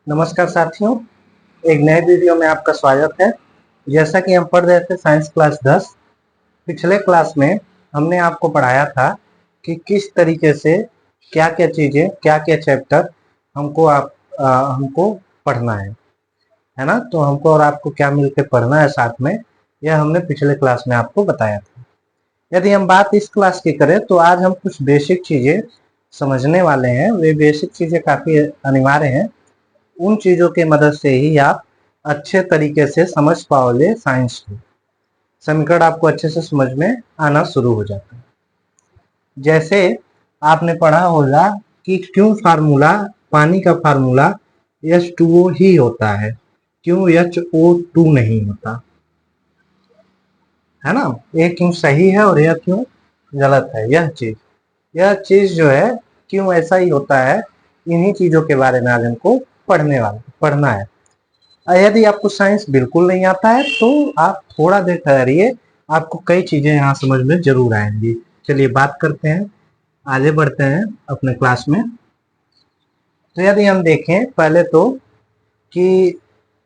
नमस्कार साथियों, एक नए वीडियो में आपका स्वागत है। जैसा कि हम पढ़ रहे थे साइंस क्लास 10। पिछले क्लास में हमने आपको पढ़ाया था कि किस तरीके से क्या-क्या चीजें, क्या-क्या चैप्टर हमको पढ़ना है ना? तो हमको और आपको क्या मिलकर पढ़ना है साथ में, यह हमने पिछले क्लास में आपको बताया था। यदि हम बात इस क्लास की करें तो आज हम कुछ बेसिक चीजें समझने वाले हैं। वे बेसिक चीजें काफी अनिवार्य हैं। उन चीजों की मदद से ही आप अच्छे तरीके से समझ पाओगे साइंस को। समीकरण आपको अच्छे से समझ में आना शुरू हो जाता है। जैसे आपने पढ़ा होगा कि क्यों फार्मूला, पानी का फार्मूला H2O ही होता है, क्यों HO2 नहीं होता है ना? ये क्यों सही है और यह क्यों गलत है? यह चीज जो है क्यों ऐसा ही होता है, इन्हीं चीजों के बारे में आज हमको पढ़ना है। यदि आपको साइंस बिल्कुल नहीं आता है तो आप थोड़ा देर ठहरिए, आपको कई चीजें यहाँ समझ में जरूर आएंगी। चलिए बात करते हैं, आगे बढ़ते हैं अपने क्लास में। तो यदि हम देखें पहले तो कि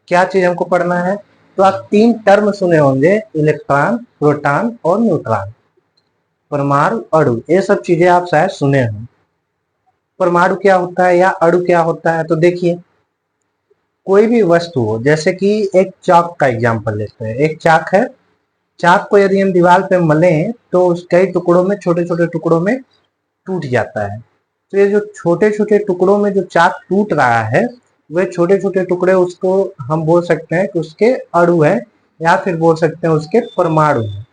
क्या चीज हमको पढ़ना है, तो आप 3 टर्म सुने होंगे, इलेक्ट्रॉन, प्रोटॉन और न्यूट्रॉन। परमाणु, अणु, ये सब चीजें आप शायद सुने हों। परमाणु क्या होता है या अणु क्या होता है? तो देखिए, कोई भी वस्तु हो, जैसे कि एक चाक का एग्जाम्पल लेते हैं। एक चाक है, चाक को यदि हम दीवार पे मलें तो कई टुकड़ों में, छोटे छोटे टुकड़ों में टूट जाता है। तो ये जो छोटे छोटे टुकड़ों में जो चाक टूट रहा है, वे छोटे छोटे टुकड़े, उसको हम बोल सकते हैं कि उसके अणु है, या फिर बोल सकते हैं उसके परमाणु है।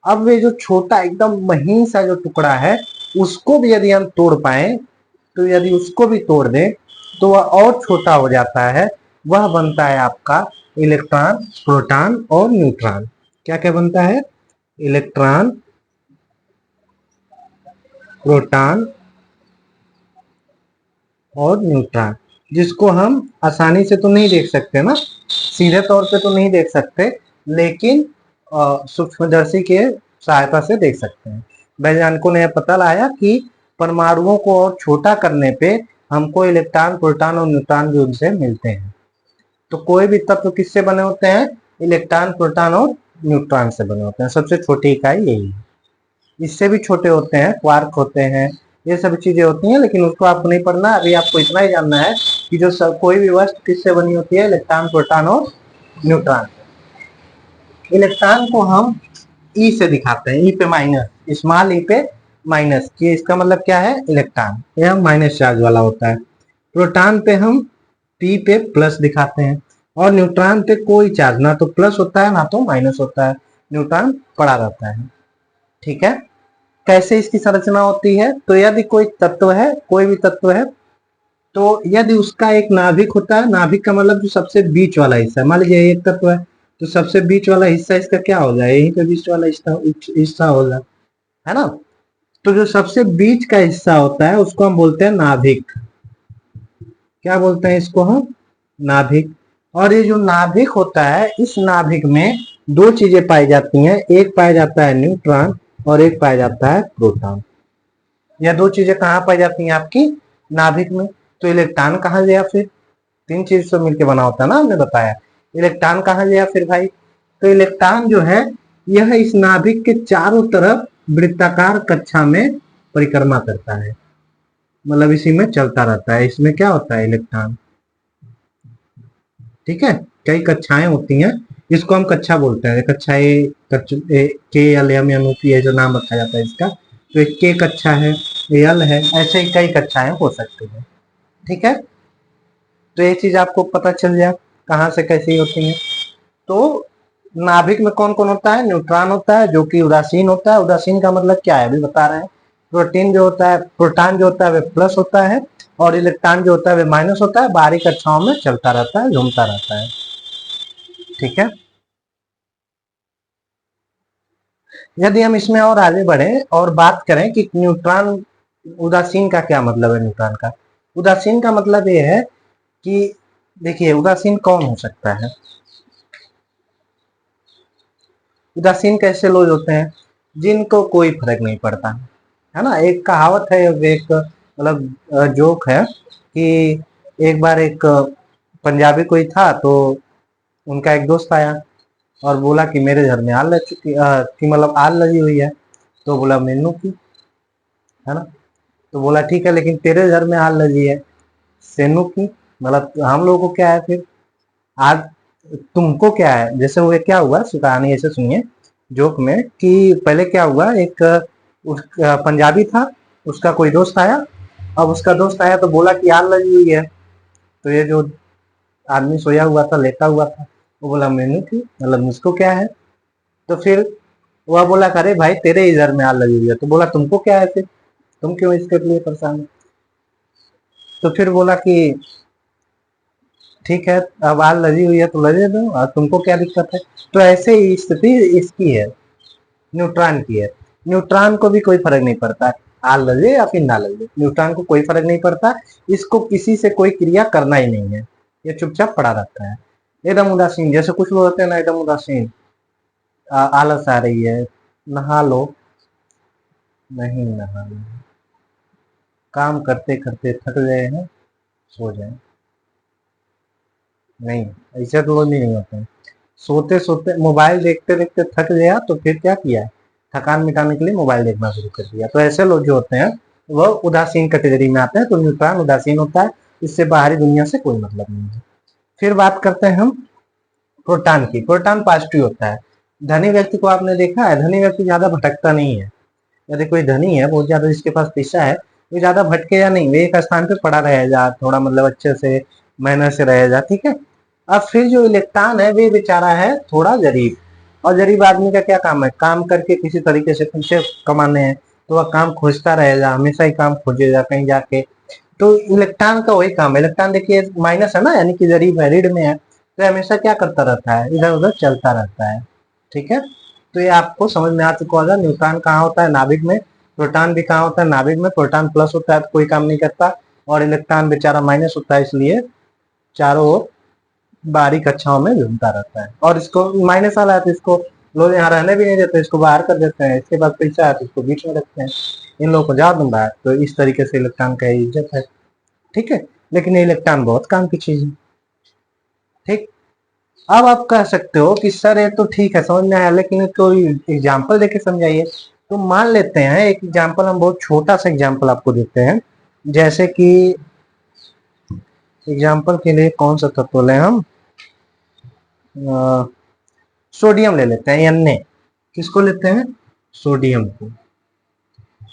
अब वे जो छोटा एकदम महीन सा जो टुकड़ा है, उसको भी यदि हम तोड़ पाए, तो यदि उसको भी तोड़ दें तो वह और छोटा हो जाता है। वह बनता है आपका इलेक्ट्रॉन, प्रोटॉन और न्यूट्रॉन। क्या क्या बनता है? इलेक्ट्रॉन, प्रोटॉन और न्यूट्रॉन, जिसको हम आसानी से तो नहीं देख सकते ना, सीधे तौर पे तो नहीं देख सकते, लेकिन सूक्ष्मदर्शी के सहायता से देख सकते हैं। वैज्ञानिकों ने यह पता लगाया कि परमाणुओं को और छोटा करने पे हमको इलेक्ट्रॉन, प्रोटॉन और न्यूट्रॉन भी उनसे मिलते हैं। तो कोई भी तत्व किससे बने होते हैं? इलेक्ट्रॉन, प्रोटॉन और न्यूट्रॉन से बने होते हैं। सबसे छोटी इकाई यही है। इससे भी छोटे होते हैं, क्वार्क होते हैं, ये सब चीजें होती हैं, लेकिन उसको आपको नहीं पढ़ना। अभी आपको इतना ही जानना है कि कोई भी वस्तु किससे बनी होती है? इलेक्ट्रॉन, प्रोटॉन और न्यूट्रॉन। इलेक्ट्रॉन को हम ई से दिखाते हैं, ई पे माइनस, स्मॉल ई पे माइनस, कि इसका मतलब क्या है? इलेक्ट्रॉन, यह माइनस चार्ज वाला होता है। प्रोटॉन पे हम पी पे प्लस दिखाते हैं, और न्यूट्रॉन पे कोई चार्ज, ना तो प्लस होता है ना तो माइनस होता है, न्यूट्रॉन पड़ा रहता है। ठीक है? कैसे इसकी संरचना होती है? तो यदि कोई तत्व है, कोई भी तत्व है, तो यदि उसका एक नाभिक होता है, नाभिक का मतलब जो सबसे बीच वाला हिस्सा, मान लीजिए एक तत्व है, तो सबसे बीच वाला हिस्सा इसका क्या हो जाए? यहीं पे बीच वाला हिस्सा होगा, है ना? तो जो सबसे बीच का हिस्सा होता है उसको हम बोलते हैं नाभिक। क्या बोलते हैं इसको हम? नाभिक। और ये जो नाभिक होता है, इस नाभिक में दो चीजें पाई जाती हैं, एक पाया जाता है न्यूट्रॉन और एक पाया जाता है प्रोटॉन। यह दो चीजें कहाँ पाई जाती हैं? आपकी नाभिक में। तो इलेक्ट्रॉन कहाँ गया फिर? 3 चीज से मिलकर बना होता है ना, हमने बताया। इलेक्ट्रॉन कहाँ गया फिर भाई? तो इलेक्ट्रॉन जो है, यह इस नाभिक के चारों तरफ वृत्ताकार कक्षा में परिक्रमा करता है, मतलब इसी में चलता रहता है। इसमें क्या होता है? इलेक्ट्रॉन। ठीक है? कई कक्षाएं होती हैं, इसको हम कक्षा बोलते हैं। कक्षा के L M N O P है जो नाम रखा जाता है इसका। तो एक के कक्षा है, एल है, ऐसे ही कई कक्षाएं हो सकती है। ठीक है? तो ये चीज आपको पता चल जाए कहाँ से कैसी होती है। तो नाभिक में कौन कौन होता है? न्यूट्रॉन होता है, जो कि उदासीन होता है। उदासीन का मतलब क्या है अभी बता रहे हैं। प्रोटीन जो होता है, प्रोटॉन जो होता है वे प्लस होता है, और इलेक्ट्रॉन जो होता है वे माइनस होता है। बाहरी कक्षाओं में चलता रहता है, घूमता रहता है। ठीक है? यदि हम इसमें और आगे बढ़े और बात करें कि न्यूट्रॉन, उदासीन का क्या मतलब है? न्यूट्रॉन का, उदासीन का मतलब ये है कि देखिए, उदासीन कौन हो सकता है? उदासीन कैसे लोग होते हैं? जिनको कोई फर्क नहीं पड़ता, है ना? एक कहावत है, एक मतलब जोक है कि एक बार एक पंजाबी कोई था, तो उनका एक दोस्त आया और बोला कि मेरे घर में आग लग चुकी कि मतलब आग लगी हुई है। तो बोला मेनू की, है ना। तो बोला ठीक है, लेकिन तेरे घर में आग लगी है, सेनू की, मतलब हम लोगों को क्या है फिर, आज तुमको क्या है। जैसे वो क्या हुआ, कहानी ऐसे सुनिए जोक में कि पहले क्या हुआ, एक पंजाबी था, उसका कोई दोस्त आया। अब उसका दोस्त आया तो बोला कि आग लगी हुई है। तो ये जो आदमी सोया हुआ था, लेटा हुआ था, वो बोला मैंने थी, मतलब मुझको क्या है। तो फिर वह बोला अरे भाई तेरे ही घर में आग लगी हुई है। तो बोला तुमको क्या है फिर, तुम क्यों इसके लिए परेशान हो। तो फिर बोला कि ठीक है, अब आग लगी हुई है तो लगे दो, और तुमको क्या दिक्कत है। तो ऐसे ही स्थिति इसकी है, न्यूट्रॉन की है। न्यूट्रॉन को भी कोई फर्क नहीं पड़ता, आग लगे या फिर ना लगे, न्यूट्रॉन को कोई फर्क नहीं पड़ता। इसको किसी से कोई क्रिया करना ही नहीं है, ये चुपचाप पड़ा रहता है एकदम उदासीन। जैसे कुछ लोग होते हैं ना एकदम उदासीन, आलस आ रही है, नहा लो, नहीं नहाना, काम करते करते थक गए हैं, सो जाए, नहीं, ऐसे तो लोग नहीं होते हैं। सोते सोते मोबाइल देखते देखते थक गया तो फिर क्या किया, थकान मिटाने के लिए मोबाइल देखना शुरू कर दिया। तो ऐसे लोग जो होते हैं वह उदासीन कैटेगरी में आते हैं। तो न्यूट्रॉन उदासीन होता है, इससे बाहरी दुनिया से कोई मतलब नहीं है। फिर बात करते हैं हम प्रोटॉन की। प्रोटॉन पॉजिटिव होता है। धनी व्यक्ति को आपने देखा है, धनी व्यक्ति ज्यादा भटकता नहीं है। यदि कोई धनी है बहुत ज्यादा, जिसके पास पैसा है, वो ज्यादा भटकेगा नहीं, वे एक स्थान पे पड़ा रहेगा, थोड़ा मतलब अच्छे से मेहनत से रहेगा, ठीक है। अब फिर जो इलेक्ट्रॉन है वे बेचारा है थोड़ा गरीब, और गरीब आदमी का क्या काम है, काम करके किसी तरीके से पैसे कमाने हैं। तो वह काम खोजता रहेगा, हमेशा ही काम खोजेगा कहीं जाके। तो इलेक्ट्रॉन का वही काम है। इलेक्ट्रॉन देखिए माइनस है ना, यानी कि गरीब है, रीड में है, तो हमेशा क्या करता रहता है, इधर उधर चलता रहता है, ठीक है। तो ये आपको समझ में आ चुका होगा। न्यूट्रॉन कहाँ होता है, नाभिक में। प्रोटॉन भी कहाँ होता है, नाभिक में। प्रोटॉन प्लस होता है तो कोई काम नहीं करता, और इलेक्ट्रॉन बेचारा माइनस होता है, इसलिए चारों ओर बाहरी कक्षाओं में घूमता रहता है। और इसको माइनस वाला है तो इसको लोग यहाँ रहने भी नहीं देते, इसको बाहर कर देते हैं। इसके पास पैसा है तो इसको बीच में रखते हैं, इन लोगों को जा दूं बाहर। तो इस तरीके से इलेक्ट्रॉन का इज्जत है, ठीक है। लेकिन ये इलेक्ट्रॉन बहुत काम की चीज है, ठीक। अब आप कह सकते हो कि सर ये तो ठीक है, समझ में आया, लेकिन कोई एग्जाम्पल देके समझाइए। तो मान लेते हैं एक एग्जाम्पल, हम बहुत छोटा सा एग्जाम्पल आपको देते हैं। जैसे कि एग्जाम्पल के लिए कौन सा तत्व लें हम, सोडियम ले लेते हैं, Na। किसको लेते हैं, सोडियम को।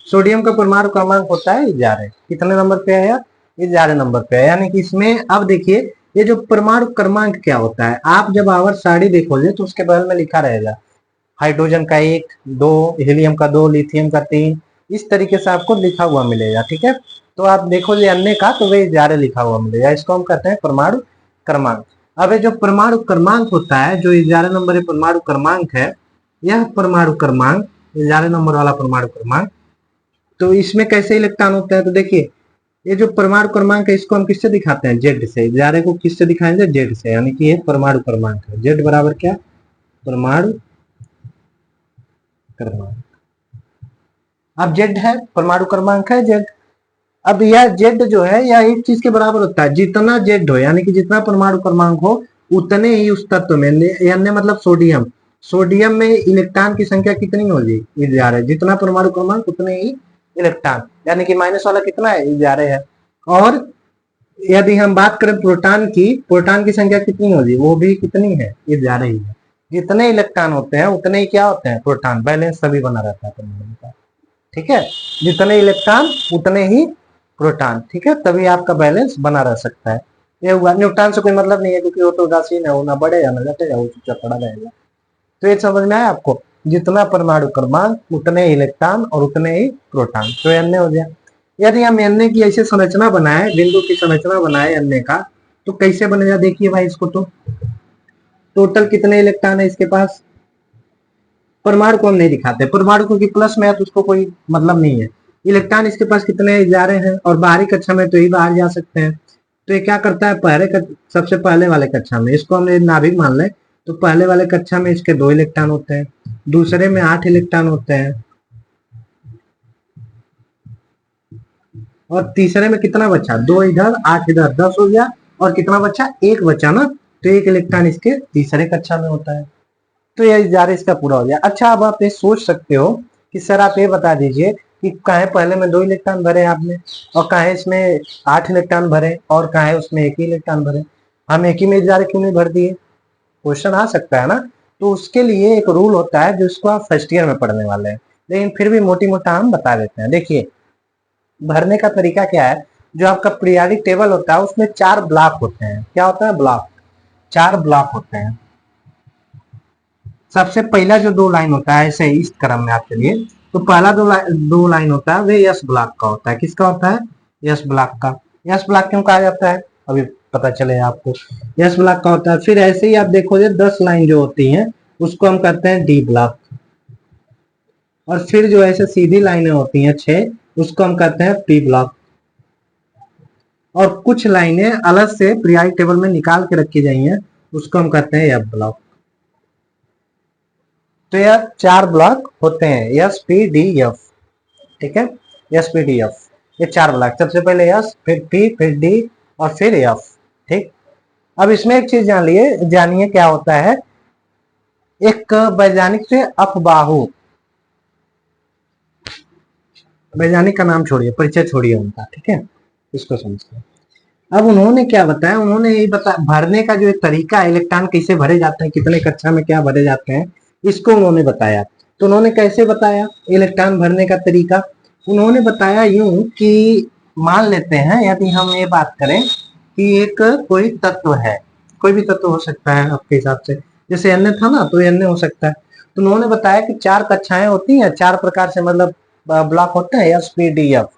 सोडियम का परमाणु क्रमांक होता है 11। कितने नंबर पे है, 11 नंबर पे है। यानी कि इसमें अब देखिए, ये जो परमाणु क्रमांक क्या होता है, आप जब आवर्त सारणी देखोगे तो उसके बगल में लिखा रहेगा हाइड्रोजन का 1, 2, हीलियम का 2, लिथियम का 3, इस तरीके से आपको लिखा हुआ मिलेगा, ठीक है। तो आप देखोगे अन्य का तो वे 11 लिखा हुआ मिलेगा, इसको हम कहते हैं परमाणु क्रमांक। अब ये जो परमाणु क्रमांक होता है, जो 11 नंबर परमाणु क्रमांक है, यह परमाणु क्रमांक 11 नंबर वाला परमाणु क्रमांक, तो इसमें कैसे इलेक्ट्रॉन होता है, तो देखिए ये जो परमाणु क्रमांक है इसको हम किससे दिखाते हैं, जेड से। 11 को किससे दिखाएंगे, जेड से, यानी कि ये परमाणु क्रमांक है। जेड बराबर क्या, परमाणु क्रमांक। अब जेड है, परमाणु क्रमांक है जेड। अब यह जेड जो है यह एक चीज के बराबर होता है, जितना जेड हो, यानी कि जितना परमाणु क्रमांक हो उतने ही उस तत्व में, यानी मतलब सोडियम, सोडियम में इलेक्ट्रॉन की संख्या कितनी होगी, 11। जितना परमाणु क्रमांक उतने ही इलेक्ट्रॉन, यानी कि माइनस वाला कितना है, 11 है। और यदि हम बात करें प्रोटॉन की, प्रोटॉन की संख्या कितनी होगी, वो भी कितनी है, 11 ही है। जितने इलेक्ट्रॉन होते हैं उतने ही क्या होते हैं, प्रोटॉन। बैलेंस सभी बना रहता है परमाणु का, ठीक है। जितने इलेक्ट्रॉन उतने ही प्रोटॉन, ठीक है, तभी आपका बैलेंस बना रह सकता है। ये हुआ, न्यूट्रॉन से कोई मतलब नहीं है, क्योंकि वो तो उदासीन है, वो ना बढ़ेगा ना घटेगा, वो चुपचाप पड़ा रहेगा। तो ये समझ में आया आपको, जितना परमाणु क्रमांक उतने इलेक्ट्रॉन और उतने ही प्रोटॉन। तो अन्य हो गया। यदि हम अन्य की ऐसे संरचना बनाए, बिंदु की संरचना बनाए अन्य का, तो कैसे बनेगा, देखिए भाई इसको, तो टोटल कितने इलेक्ट्रॉन है इसके पास। परमाणु को हम नहीं दिखाते, परमाणु को कि प्लस में है तो उसको कोई मतलब नहीं है। इलेक्ट्रॉन इसके पास कितने जा रहे हैं, और बाहरी कक्षा में तो ही बाहर जा सकते हैं। तो ये क्या करता है, सबसे पहले वाले कक्षा में इसको हमने नाभिक मान ले, तो पहले वाले कक्षा में इसके 2 इलेक्ट्रॉन होते हैं, दूसरे में 8 इलेक्ट्रॉन होते हैं, और तीसरे में कितना बचा, 2 इधर 8 इधर, 10 हो गया। और कितना बचा, एक बचा ना, तो एक इलेक्ट्रॉन इसके तीसरे कक्षा में होता है। तो ये इजारे इसका पूरा हो गया। अच्छा, अब आप ये सोच सकते हो कि सर आप ये बता दीजिए कि काहे पहले में 2 इलेक्ट्रॉन भरे आपने, और काहे इसमें 8 इलेक्ट्रॉन भरे, और काहे उसमें 1 ही इलेक्ट्रॉन भरे, हम एक ही में इजारे क्यों नहीं भर दिए? क्वेश्चन आ सकता है ना। तो उसके लिए एक रूल होता है जिसको आप फर्स्ट ईयर में पढ़ने वाले हैं, लेकिन फिर भी मोटी मोटा हम बता देते हैं। देखिए, भरने का तरीका क्या है, जो आपका पीरियोडिक टेबल होता है उसमें 4 ब्लॉक होते हैं। क्या होता है? ब्लॉक, 4 ब्लॉक होते हैं। सबसे पहला जो 2 लाइन होता है, ऐसे इस क्रम में आप चलिए, तो पहला 2 लाइन होता है वे यस ब्लॉक का होता है। किसका होता है? यस ब्लॉक का। यस ब्लॉक क्यों कहा जाता है अभी पता चले आपको। यस ब्लॉक का होता है। फिर ऐसे ही आप देखोगे 10 लाइन जो होती हैं उसको हम कहते हैं डी ब्लॉक, और फिर जो ऐसे सीधी लाइनें होती हैं 6, उसको हम कहते हैं पी ब्लॉक, और कुछ लाइनें अलग से पीरियोडिक टेबल में निकाल के रखी गई हैं उसको हम कहते हैं एफ ब्लॉक। तो यह 4 ब्लॉक होते हैं, एस पी डी एफ। ठीक है, एस पी डी एफ, ये 4 ब्लॉक। सबसे पहले एस, फिर पी, फिर डी, और फिर एफ। ठीक, अब इसमें एक चीज जानिए क्या होता है। एक वैज्ञानिक से अफबाहु, वैज्ञानिक का नाम छोड़िए, परिचय छोड़िए उनका, ठीक है, इसको समझते हैं। अब उन्होंने क्या बताया, उन्होंने यही बताया भरने का जो तरीका है, इलेक्ट्रॉन कैसे भरे जाते हैं, कितने कक्षा में क्या भरे जाते हैं, इसको उन्होंने बताया। तो उन्होंने कैसे बताया इलेक्ट्रॉन भरने का तरीका? उन्होंने बताया यूं कि मान लेते हैं, यदि हम ये बात करें कि एक कोई तत्व है, कोई भी तत्व हो सकता है आपके हिसाब से, जैसे अन्य था ना, तो अन्य हो सकता है। तो उन्होंने बताया कि 4 कक्षाएं होती हैं, 4 प्रकार से मतलब ब्लॉक होते हैं, S P D F,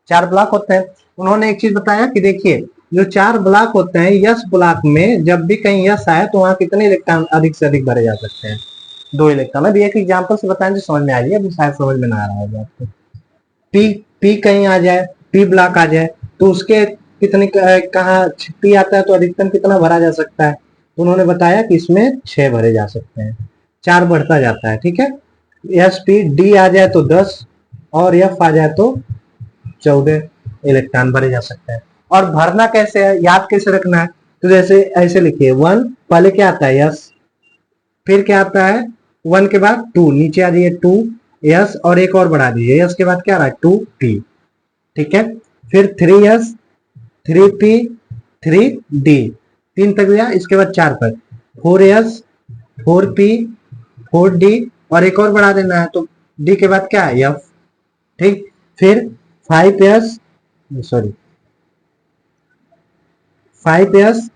4 block होते हैं। उन्होंने एक चीज बताया कि देखिए, जो 4 ब्लॉक होते हैं, यस ब्लॉक में जब भी कहीं यस आए तो वहां कितने इलेक्ट्रॉन अधिक से अधिक भरे जा सकते हैं? 2 इलेक्ट्रॉन। अभी एक एग्जांपल से बताएं जो समझ में आ रही है, अभी शायद समझ में ना आ रहा होगा आपको। पी, पी कहीं आ जाए, पी ब्लॉक आ जाए, तो उसके कितने कहाँ पी आता है तो अधिकतम कितना भरा जा सकता है? तो उन्होंने बताया कि इसमें 6 भरे जा सकते हैं, 4 बढ़ता जाता है। ठीक है, एस पी डी आ जाए तो 10, और एफ आ जाए तो 14 इलेक्ट्रॉन भरे जा सकते हैं। और भरना कैसे है, याद कैसे रखना है? तो जैसे ऐसे लिखिए, 1 पहले क्या आता है? यस, फिर क्या आता है? 1 के बाद 2, नीचे आ जाइए 2 यस, और एक और बढ़ा दीजिए, यस के बाद क्या आ रहा है? 2 पी। ठीक है, फिर 3 यस, 3 पी, 3 डी, 3 तक गया, इसके बाद 4 पर 4 यस, 4 पी, 4 डी, और एक और बढ़ा देना है, तो डी के बाद क्या है? एफ। ठीक, फिर 5 yes, sorry 5 yes,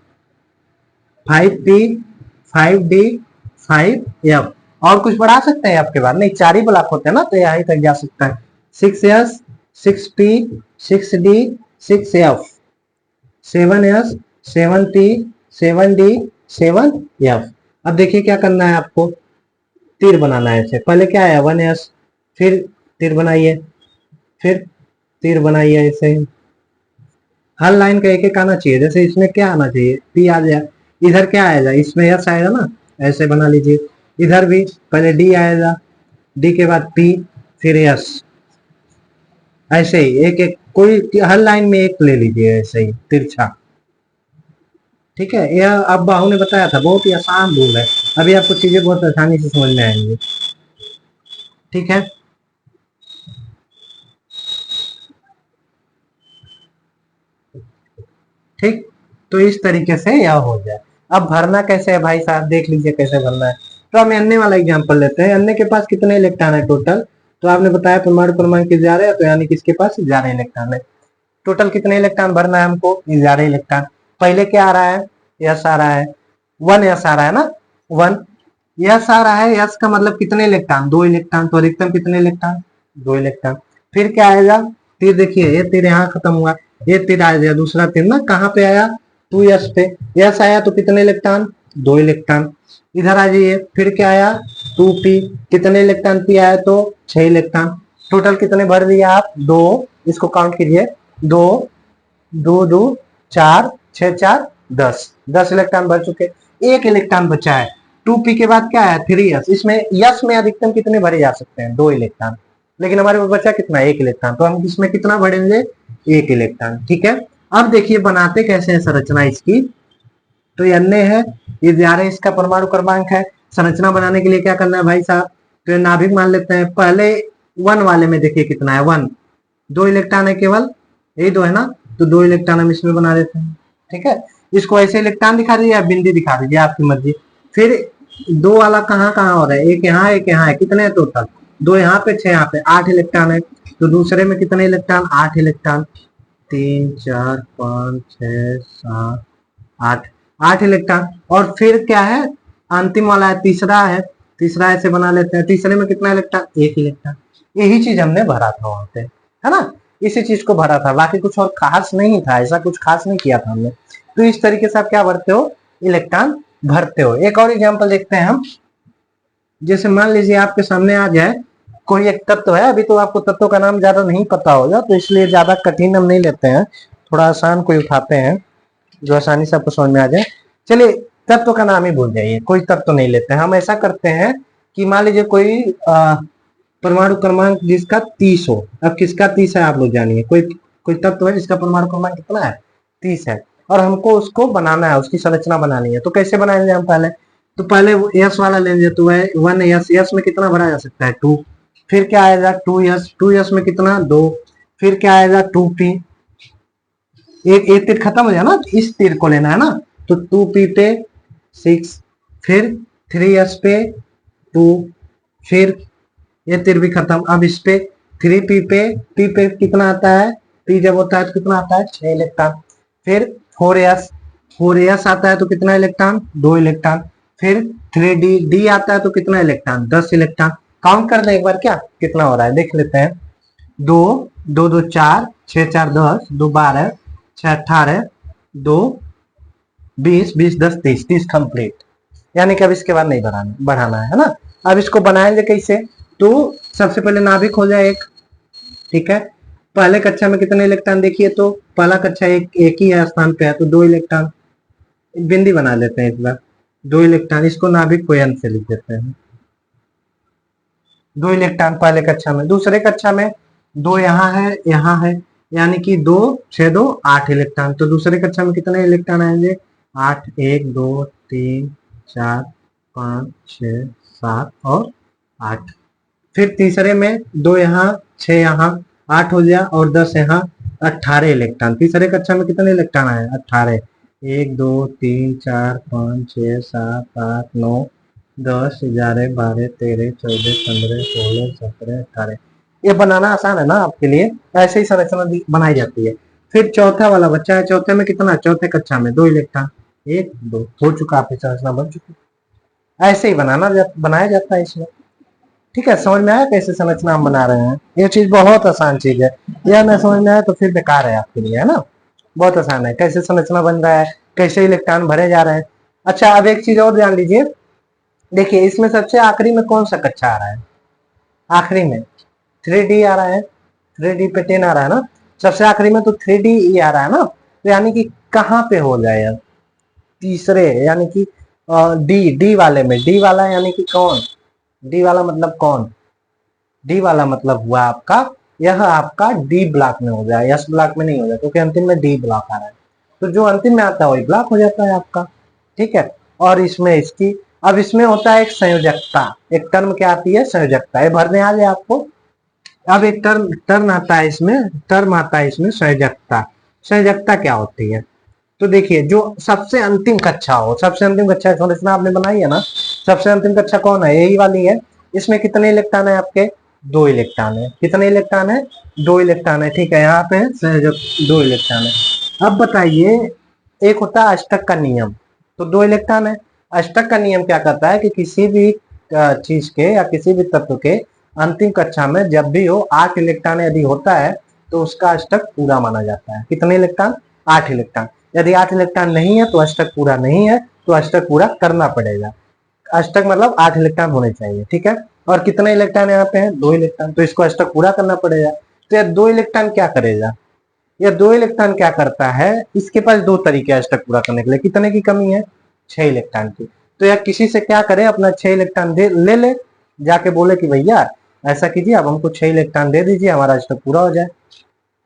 5 P, 5 D, 5 F. और कुछ बढ़ा सकते हैं आपके बाद? नहीं, 4 ही ब्लॉक होते हैं ना, तो यहीं तक जा सकता है। 6 S, 6 P, 6 D, 6 F, 7 S, 7 P, 7 D, 7 F. अब देखिए क्या करना है आपको, तीर बनाना है ऐसे। पहले क्या है? 1 एस, फिर तीर बनाइए, फिर तीर बनाइए ऐसे। हर लाइन का एक एक आना चाहिए। जैसे इसमें क्या आना चाहिए? पी आ जाए, इधर क्या आएगा? इसमें यस आएगा ना, ऐसे बना लीजिए। इधर भी पहले डी आएगा, डी के बाद पी, फिर यस, ऐसे ही एक एक, कोई हर लाइन में एक ले लीजिए ऐसे ही तिरछा। ठीक है, यह अब बाहू ने बताया था, बहुत ही आसान रूल है। अभी आपको चीजें बहुत आसानी से समझ में आएंगी। ठीक है, ठीक, तो इस तरीके से यह हो जाए। अब भरना कैसे है भाई साहब, देख लीजिए कैसे भरना है। तो हम अन्य वाला एग्जांपल लेते हैं। अन्य के पास कितने इलेक्ट्रॉन है टोटल? तो आपने बताया परमाणु क्रमांक 11 है, तो यानी कि इसके पास 11 इलेक्ट्रॉन है। टोटल कितने इलेक्ट्रॉन भरना है हमको? 11 इलेक्ट्रॉन। पहले क्या आ रहा है? यस आ रहा है, 1 यस आ रहा है ना, 1 यस आ रहा है। यस का मतलब कितने इलेक्ट्रॉन? 2 इलेक्ट्रॉन। तो अधिकतम कितने इलेक्ट्रॉन? 2 इलेक्ट्रॉन। फिर क्या आएगा? तीर देखिए, ये तीर यहाँ खत्म हुआ, ये तीर आ गया, दूसरा तीर ना कहाँ पे आया? 2 यस पे। यस आया तो कितने इलेक्ट्रॉन? 2 इलेक्ट्रॉन। इधर आ जाइए, फिर क्या आया? 2 पी, कितने इलेक्ट्रॉन पी आया? तो 6 इलेक्ट्रॉन। टोटल कितने भर दिया आप? 2, इसको काउंट कीजिए, 2 2 2 4 6 4 10, 10 इलेक्ट्रॉन भर चुके। एक इलेक्ट्रॉन बचा है, 2p के बाद क्या है? 3s। इसमें यस में अधिकतम कितने भरे जा सकते हैं? 2 इलेक्ट्रॉन। लेकिन हमारे पास बचा कितना? 1 इलेक्ट्रॉन। तो हम इसमें कितना भरेंगे? 1 इलेक्ट्रॉन। ठीक है, अब देखिए बनाते कैसे हैं संरचना इसकी। तो ये अन्य है, ये 11 इसका परमाणु क्रमांक है। संरचना बनाने के लिए क्या करना है भाई साहब, तो ये नाभिक मान लेते हैं। पहले 1 वाले में देखिए कितना है, 1, 2 इलेक्ट्रॉन है केवल, यही 2 है ना, तो 2 इलेक्ट्रॉन हम इसमें बना देते हैं। ठीक है, इसको ऐसे इलेक्ट्रॉन दिखा दीजिए या बिंदी दिखा दीजिए, आपकी मर्जी। फिर 2 वाला कहाँ कहाँ हो रहा है, एक यहाँ है, कितने हैं टोटल, 2 यहाँ पे, 6 यहाँ पे, 8 इलेक्ट्रॉन है। तो दूसरे में कितने इलेक्ट्रॉन, 8 इलेक्ट्रॉन, 3 4 5 6 7 8, 8 इलेक्ट्रॉन। और फिर क्या है, अंतिम वाला है, तीसरा है, तीसरा ऐसे बना लेते हैं। तीसरे में कितना इलेक्ट्रॉन, 1 इलेक्ट्रॉन। यही चीज हमने भरा था वहां पे, है ना, इसी चीज को भरा था, बाकी कुछ और खास नहीं था, ऐसा कुछ खास नहीं किया था हमने। तो इस तरीके से आप क्या भरते हो, इलेक्ट्रॉन भरते हो। एक और एग्जांपल देखते हैं हम। जैसे मान लीजिए आपके सामने आ जाए कोई एक तत्व है, अभी तो आपको तत्व का नाम ज्यादा नहीं पता होगा, तो इसलिए ज्यादा कठिन हम नहीं लेते हैं, थोड़ा आसान कोई उठाते हैं जो आसानी से आपको समझ में आ जाए। चलिए तत्व का नाम ही भूल जाइए, कोई तत्व नहीं लेते हैं। हम ऐसा करते हैं कि मान लीजिए कोई परमाणु क्रमांक जिसका 30 हो। अब किसका 30 है आप लोग जानिए, कोई कोई तत्व है जिसका परमाणु क्रमांक कितना है, 30 है, और हमको उसको बनाना है, उसकी संरचना बनानी है। तो कैसे बनाएंगे हम, पहले तो पहले वो एस वाला लेंगे, तो वह 1 एस, एस में कितना भरा जा सकता है, 2। फिर क्या आएगा 2 एस, 2 एस में कितना, 2। फिर क्या आएगा 2 पी, एक तीर खत्म हो जाए ना, इस तीर को लेना है ना, तो 2 पी पे 6, फिर 3 एस पे 2, फिर ये तीर भी खत्म। अब इस पे 3 पी पे कितना आता है, पी जब होता है तो कितना आता है, 6 इलेक्ट्रॉन। फिर 4 एस, 4 एस आता है तो कितना इलेक्ट्रॉन, 2 इलेक्ट्रॉन। फिर 3 डी, डी आता है तो कितना इलेक्ट्रॉन, 10 इलेक्ट्रॉन। काउंट कर दें एक बार क्या कितना हो रहा है, देख लेते हैं। 2 2 2 4, 6 4 10, 2 12, 6 18, 2 20, 20 10 30, 30 कंप्लीट। यानी कि अब इसके बाद नहीं बढ़ाना है ना। अब इसको बनाएंगे कैसे, तो सबसे पहले नाभिक हो जाए एक, ठीक है। पहले कक्षा में कितने इलेक्ट्रॉन देखिए, तो पहला कक्षा एक ही है स्थान पे है, तो 2 इलेक्ट्रॉन, बिंदी बना लेते हैं इस बार, 2 इलेक्ट्रॉन, इसको नाभिक को एन से लिख देते हैं। 2 इलेक्ट्रॉन पहले कक्षा में। दूसरे कक्षा में 2 यहाँ है, यानी कि 2 6 2 8 इलेक्ट्रॉन। तो दूसरे कक्षा में कितने इलेक्ट्रॉन आएंगे, 8, 1 2 3 4 5 6 7 और 8। फिर तीसरे में 2 यहाँ, 6 यहाँ, 8 हो गया, और 10 यहाँ, 18 इलेक्ट्रॉन। तीसरे कक्षा में कितने इलेक्ट्रॉन आए, 18, 1 2 3 4 5 6 7 8 9 10 11 12 13 14 15 16 17 18। ये बनाना आसान है ना आपके लिए, ऐसे ही संरचना बनाई जाती है। फिर चौथा वाला बच्चा है, चौथे में कितना, चौथे कक्षा में 2 इलेक्ट्रॉन, 1 2 हो चुका, आपकी संरचना बन चुकी। ऐसे ही बनाया जाता है इसमें। ठीक है, समझ में आया कैसे संरचना हम बना रहे हैं। ये चीज बहुत आसान चीज है, यह ना समझ में आया तो फिर बेकार है आपके लिए, है ना। बहुत आसान है कैसे संरचना बन रहा है, कैसे इलेक्ट्रॉन भरे जा रहे हैं। अच्छा अब एक चीज और ध्यान दीजिए, देखिए इसमें सबसे आखिरी में कौन सा कक्षा आ रहा है, आखिरी में 3D आ रहा है, 3D पे 10 आ रहा है ना, सबसे आखिरी में तो 3D आ रहा है ना। तो यानी कि कहाँ पे हो जाएगा, तीसरे, यानी कि डी वाले में, डी वाला यानी कि कौन, डी वाला मतलब कौन, डी वाला मतलब हुआ आपका, यह आपका डी ब्लॉक में हो जाए, एस ब्लॉक में नहीं हो जाए, क्योंकि अंतिम में डी ब्लॉक आ रहा है। तो जो अंतिम में आता है वही ब्लॉक हो जाता है आपका। ठीक है, और इसमें इसकी, अब इसमें होता है एक संयोजकता, एक टर्म क्या आती है, संयोजकता, ये भरने आ जाए आपको। अब एक टर्म आता है इसमें, टर्म आता है इसमें संयोजकता। संयोजकता क्या होती है, तो देखिए जो सबसे अंतिम कक्षा हो, सबसे अंतिम कक्षा संरचना आपने बनाई है ना, सबसे अंतिम कक्षा कौन है, यही वाली है। इसमें कितने इलेक्ट्रॉन है आपके, 2 इलेक्ट्रॉन है। कितने इलेक्ट्रॉन है, 2 इलेक्ट्रॉन है। ठीक है, यहाँ पे 2 इलेक्ट्रॉन है। अब बताइए, एक होता है अष्टक का नियम, तो 2 इलेक्ट्रॉन है। अष्टक का नियम क्या कहता है कि किसी भी चीज के या किसी भी तत्व के अंतिम कक्षा में जब भी हो 8 इलेक्ट्रॉन यदि होता है तो उसका अष्टक पूरा माना जाता है। कितने इलेक्ट्रॉन, 8 इलेक्ट्रॉन। यदि 8 इलेक्ट्रॉन नहीं है तो अष्टक पूरा नहीं है, तो अष्टक पूरा करना पड़ेगा। अष्टक मतलब 8 इलेक्ट्रॉन होने चाहिए। ठीक है, और कितने इलेक्ट्रॉन यहाँ पे हैं, 2 इलेक्ट्रॉन, तो इसको अष्टक पूरा करना पड़ेगा। तो यह 2 इलेक्ट्रॉन क्या करेगा, यह 2 इलेक्ट्रॉन क्या करता है, इसके पास 2 तरीके अष्टक पूरा करने के लिए। कितने की कमी है, 6 इलेक्ट्रॉन की। तो यह किसी से क्या करे, अपना 6 इलेक्ट्रॉन ले जाके बोले कि भैया ऐसा कीजिए, अब हमको 6 इलेक्ट्रॉन दे दीजिए, हमारा अष्टक पूरा हो जाए।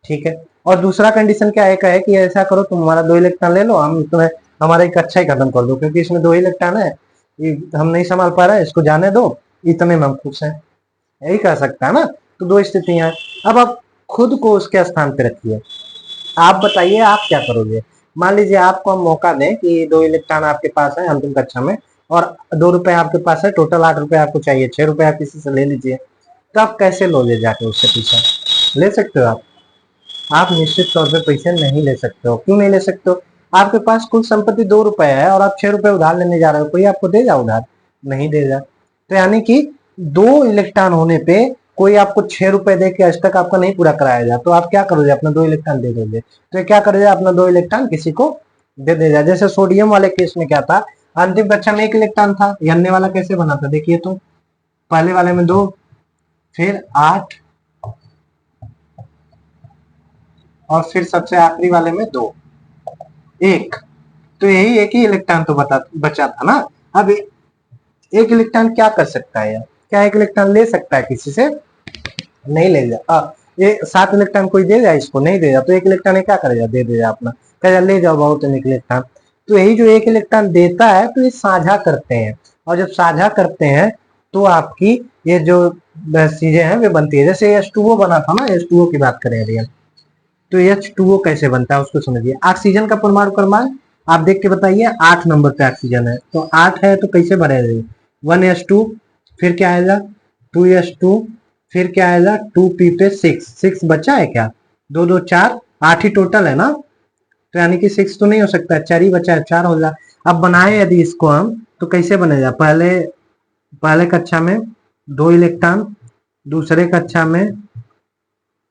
ठीक है, और दूसरा कंडीशन क्या है कि ऐसा करो, तुम हमारा 2 इलेक्ट्रॉन ले लो, हम तुम्हें हमारा एक अच्छा ही खत्म कर दो, क्योंकि इसमें 2 इलेक्ट्रॉन है, ये हम नहीं संभाल पा रहे, इसको जाने दो, इतने में हम खुश हैं। यही कह सकता है ना। तो 2 स्थितियां हैं। अब आप खुद को उसके स्थान पे रखिए, आप बताइए आप क्या करोगे। मान लीजिए आपको हम मौका दें कि 2 इलेक्ट्रॉन आपके पास है अंतिम कक्षा में, और 2 रुपए आपके पास है, टोटल 8 रुपए आपको चाहिए, 6 रुपए आप किसी से ले लीजिए, तो आप कैसे लोगे जाके उससे पीछे? ले सकते हो आप निश्चित तौर पे पैसे नहीं ले सकते हो। क्यों नहीं ले सकते हो? आपके पास कुल संपत्ति 2 रुपए है और आप 6 रुपए उधार लेने जा रहे हो, कोई आपको देगा उधार? नहीं देगा। तो यानी कि 2 इलेक्ट्रॉन होने पे कोई आपको 6 रुपए दे के आज तक आपका नहीं पूरा कराएगा, तो आप क्या करोगे? अपना 2 इलेक्ट्रॉन दे दोगे। तो क्या करोगे? अपना 2 इलेक्ट्रॉन किसी को दे देगा। जैसे सोडियम वाले केस में क्या था, अंतिम कक्षा में 1 इलेक्ट्रॉन था, अन्य वाला कैसे बना था देखिए, तो पहले वाले में 2, फिर 8, और फिर सबसे आखिरी वाले में 2, 1। तो यही एक ही इलेक्ट्रॉन तो बचा था ना। अब एक इलेक्ट्रॉन क्या कर सकता है यार? क्या एक इलेक्ट्रॉन ले सकता है किसी से? नहीं ले जा। ये 7 इलेक्ट्रॉन कोई दे जाए इसको? नहीं देगा। तो 1 इलेक्ट्रॉन क्या करेगा? दे देगा अपना, कहेगा ले जाओ बहुत है 1 इलेक्ट्रॉन। तो यही जो 1 इलेक्ट्रॉन देता है, तो ये साझा करते हैं, और जब साझा करते हैं तो आपकी ये जो चीजें हैं वे बनती है। जैसे H2O बना था ना, H2O की बात करें अभी हम, तो H2O कैसे बनता है उसको समझिए। ऑक्सीजन का परमाणु क्रमांक आप देख के बताइए, 8 नंबर पे ऑक्सीजन है, तो 8 है तो कैसे बनेगा? 1s2, फिर क्या आएगा? 2s2, फिर क्या आएगा? 2p पे 6 बचा है क्या? 2 2 4, 8 ही टोटल है ना, तो यानी कि 6 तो नहीं हो सकता, 4 ही बचा है, 4 हो जाए। अब बनाए यदि इसको हम, तो कैसे बनेगा? पहले कक्षा में 2 इलेक्ट्रॉन, दूसरे कक्षा में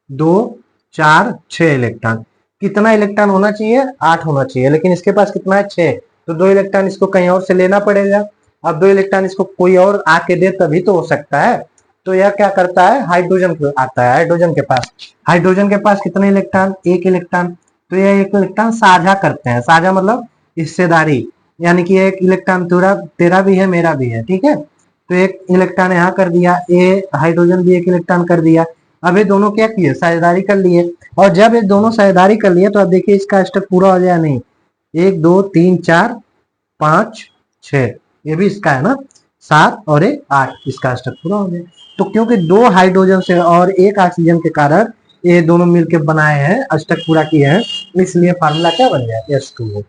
2 4 6 इलेक्ट्रॉन। कितना इलेक्ट्रॉन होना चाहिए? 8 होना चाहिए, लेकिन इसके पास कितना है? 6। तो 2 इलेक्ट्रॉन इसको कहीं और से लेना पड़ेगा। अब 2 इलेक्ट्रॉन इसको कोई और आके दे तभी तो हो सकता है। तो यह क्या करता है? हाइड्रोजन आता है, हाइड्रोजन के पास कितने इलेक्ट्रॉन? 1 इलेक्ट्रॉन। तो यह 1 इलेक्ट्रॉन साझा करते हैं। साझा मतलब हिस्सेदारी, यानी कि 1 इलेक्ट्रॉन तेरा भी है, मेरा भी है, ठीक है। तो 1 इलेक्ट्रॉन यहाँ कर दिया, हाइड्रोजन भी 1 इलेक्ट्रॉन कर दिया। अब ये दोनों क्या किए? साझेदारी कर लिए। और जब ये दोनों साझेदारी कर लिए, तो अब देखिए इसका अष्टक पूरा हो जाए नहीं? 1 2 3 4 5 6, ये भी इसका है ना, 7 और 1 8, इसका अष्टक पूरा हो गया। तो क्योंकि 2 हाइड्रोजन से और 1 ऑक्सीजन के कारण ये दोनों मिलकर बनाए हैं, अष्टक पूरा किए हैं, इसलिए फार्मूला क्या बन गया? H2O।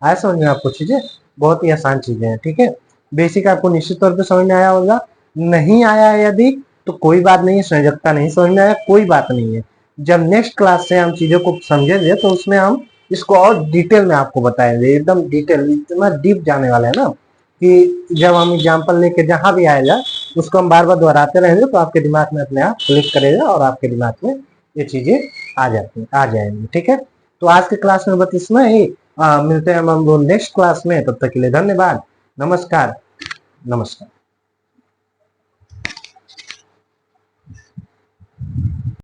आया समझ में आपको? चीजें बहुत ही आसान चीजें हैं, ठीक है। बेसिक आपको निश्चित तौर पे समझ में आया होगा। नहीं आया है यदि, तो कोई बात नहीं है, संयोजकता नहीं समझ में आया, कोई बात नहीं है। जब नेक्स्ट क्लास से हम चीजों को समझेंगे, तो उसमें हम इसको और डिटेल में आपको बताएंगे, एकदम डिटेल, इतना डीप जाने वाला है ना, कि जब हम एग्जाम्पल लेके जहां भी आएगा, उसको हम बार बार दोहराते रहेंगे, तो आपके दिमाग में अपने आप क्लिक करेगा, और आपके दिमाग में ये चीजें आ जाएंगी, ठीक है। तो आज के क्लास में बस इतना ही। मिलते हैं हम लोग नेक्स्ट क्लास में, तब तक के लिए धन्यवाद। नमस्कार।